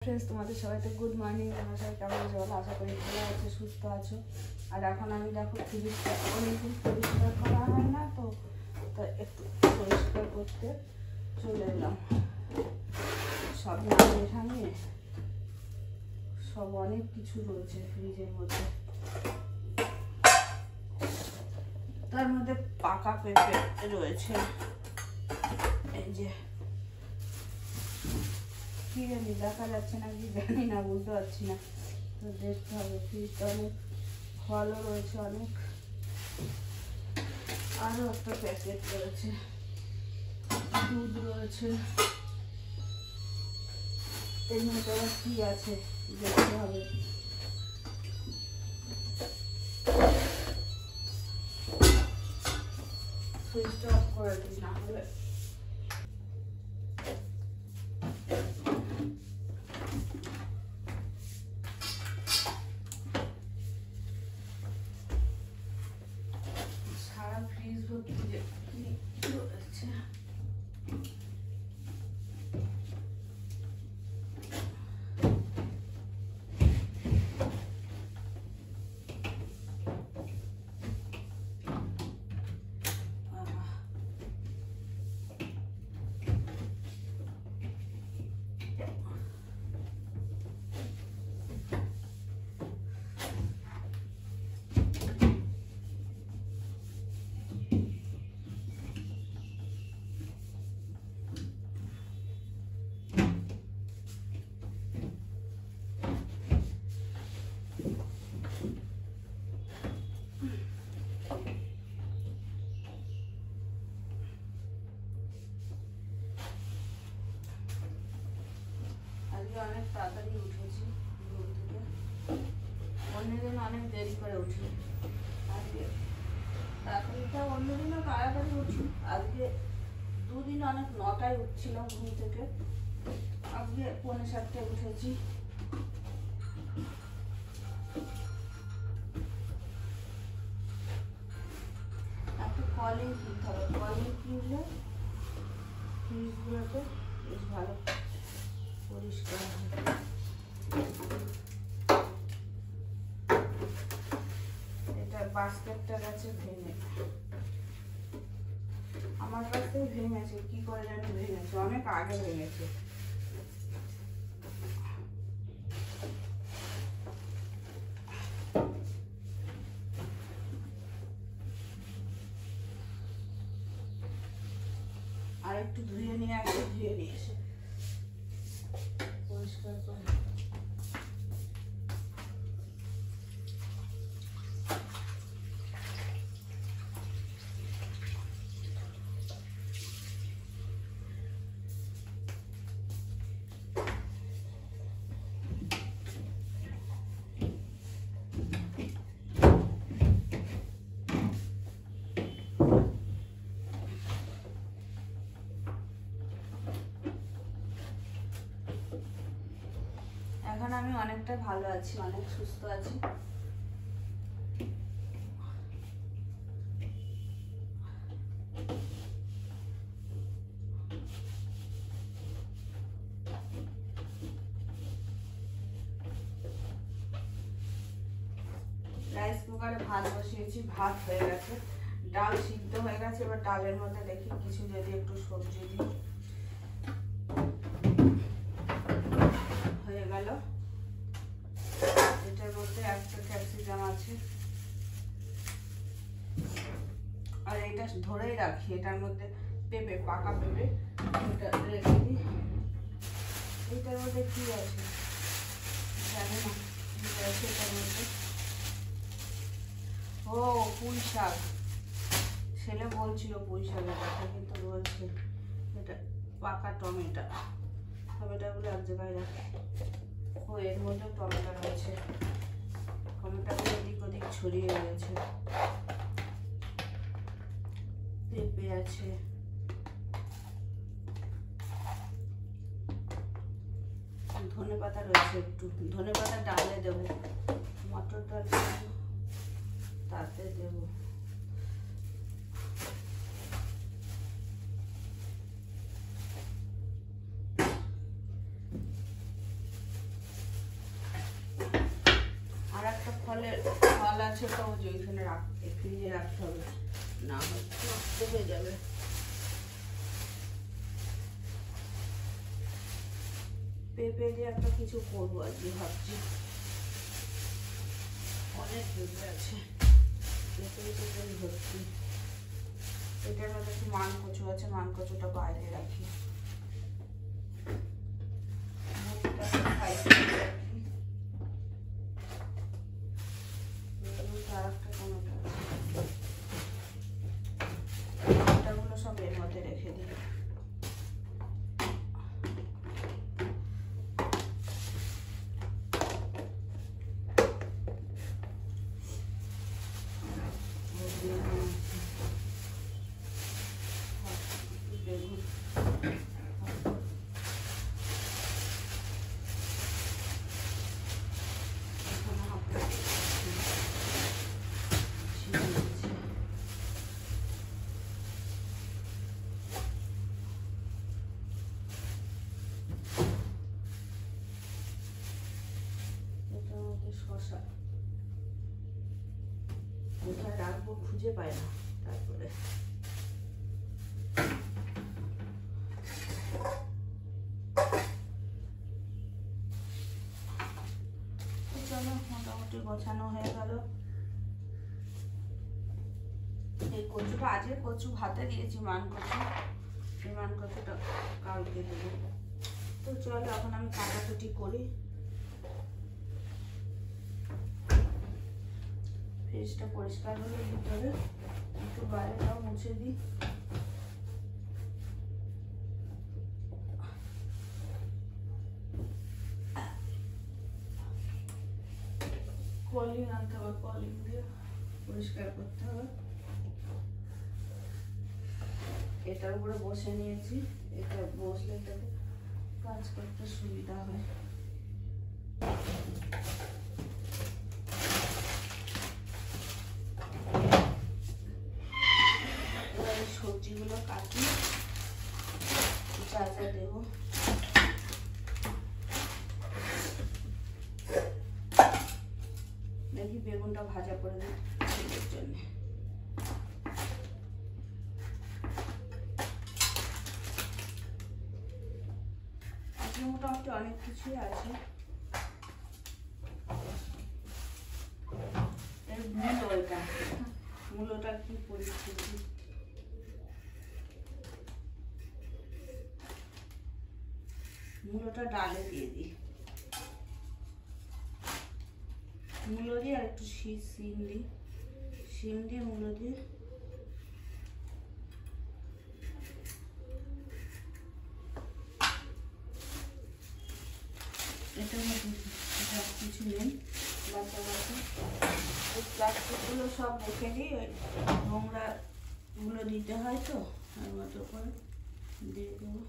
Friends तुम्हारे सबाइके good morning. তোমরা সবাই কেমন আছো? ভালো আশা করি ভালো আছো, সুস্থ আছো। আর এখন আমি দেখো ফ্রিজটা অনেকদিন পরিষ্কার করা হয় না, তো একটু পরিষ্কার করতে চলে এলাম। সব নামিয়ে ঠামিয়ে সব অনেক কিছু রয়েছে ফ্রিজের মধ্যে, তার মধ্যে পাকা পেঁপে রয়েছে। এই যে কি জানি দেখা যাচ্ছে না কি জানি না, বুঝতে পারছি না, তো দেখতে হবে। ফ্রিজটা অনেক ফলও রয়েছে, অনেক। আরও একটা প্যাকেট রয়েছে, দুধ রয়েছে। এর মধ্যে আবার কি আছে দেখতে হবে। সুইচটা অফ করে দিই, না হলে সারা ফ্রিজ ভর্তি যে রয়েছে। অনেক তাড়াতাড়ি উঠেছি ঘুম থেকে, অন্যদিন অনেক দেরি করে উঠি। আজকে তাড়াতাড়িটা অন্যদিনও তাড়াতাড়ি উঠি, আজকে দুদিন অনেক 9টায় উঠছিলাম ঘুম থেকে, আজকে 7:45 উঠেছি। একটু কলিং কিনতে হবে, কলিং কিনলে ফ্রিজগুলোতে বেশ ভালো পরিষ্কার হয়। এটা বাস্কেটটা গেছে ভেঙে, আমার কাছ থেকে ভেঙেছে, কি করে জানি ভেঙেছে, অনেক আগে ভেঙেছে। আর একটু ধুয়ে নিয়ে আসে, ধুয়ে নিয়ে এসে পরিষ্কার করে। এখন আমি অনেকটা ভালো আছি, অনেক সুস্থ আছি। রাইস কুকারে ভাত বসিয়েছি, ভাত হয়ে গেছে, ডাল সিদ্ধ হয়ে গেছে। এবার ডালের মধ্যে দেখি কিছু যদি একটু সবজি দিই, হয়ে গেল। এটার মধ্যে একটা ক্যাপসিকাম আছে, আর এটা ধরেই রাখি, এটার মধ্যে পেঁপে, পাকা পেঁপে, এটা রেখে দিই। এটার মধ্যে কি আছে জানি না, কি আছে এটার মধ্যে। ও পুঁই শাক, ছেলে বলছিল পুঁই শাকের কথা, কিন্তু বলছে এটা পাকা টমেটো। টমেটোগুলো এক জায়গায় রাখে। ও এর মধ্যে টমেটো রয়েছে, টমেটোগুলো এদিক ওদিক ছড়িয়ে রয়েছে। পেঁপে আছে, ধনে পাতা রয়েছে, একটু ধনে পাতা ডালে দেবো, মটর ডাল তাতে দেবো। আছে তো ওই যে ওইখানে ফ্রিজে রাখতে হবে, না হয় নষ্ট হয়ে যাবে। পেঁপে দিয়ে একটা কিছু করবো আজকে ভাবছি, অনেক পেঁপে আছে, পেঁপে ভর্তি। এটার মধ্যে একটু মান কচু আছে, মান কচুটা বাইরে রাখি, টমেটো সব এর মধ্যে রেখে দিই। শসা কোথায় রাখবো খুঁজে পাই না, তারপরে চলো মোটামুটি গোছানো হয়ে গেল। এই কচুটা আজকে কচু ভাতে দিয়েছি, মান কচু, এই মান কচুটা কালকে দেবো। তো চলো এখন আমি কাটাকুটি করি, ফ্রিজটা পরিষ্কার হলে ভিতরে একটু বাইরেটাও মুছে দিই। কলিং আনতে হবে, কলিং দিয়ে পরিষ্কার করতে হবে। এটার উপরে বসে নিয়েছি, এটা বসলে এটাতে কাজ করতে সুবিধা হয়। সবজিগুলো কাটি, যা যা দেবো দেখি, বেগুনটা ভাজা করে দিই ছেলের জন্য। আজকে মোটামুটি অনেক কিছুই আছে। এর মূলোটা কি পরিস্থিতি, মূলোটা ডালে দিয়ে দিই, মূলো দিয়ে আর একটু শিম দিই, শিম দিয়ে মূলো দিয়ে এটার মধ্যে সব কিছু নেই। বাচ্চা বাচ্চা ওই প্লাস্টিকগুলো সব রেখে দিই, ওই নোংরাগুলো দিতে হয় তো, আর মতো করে দিয়ে দেবো।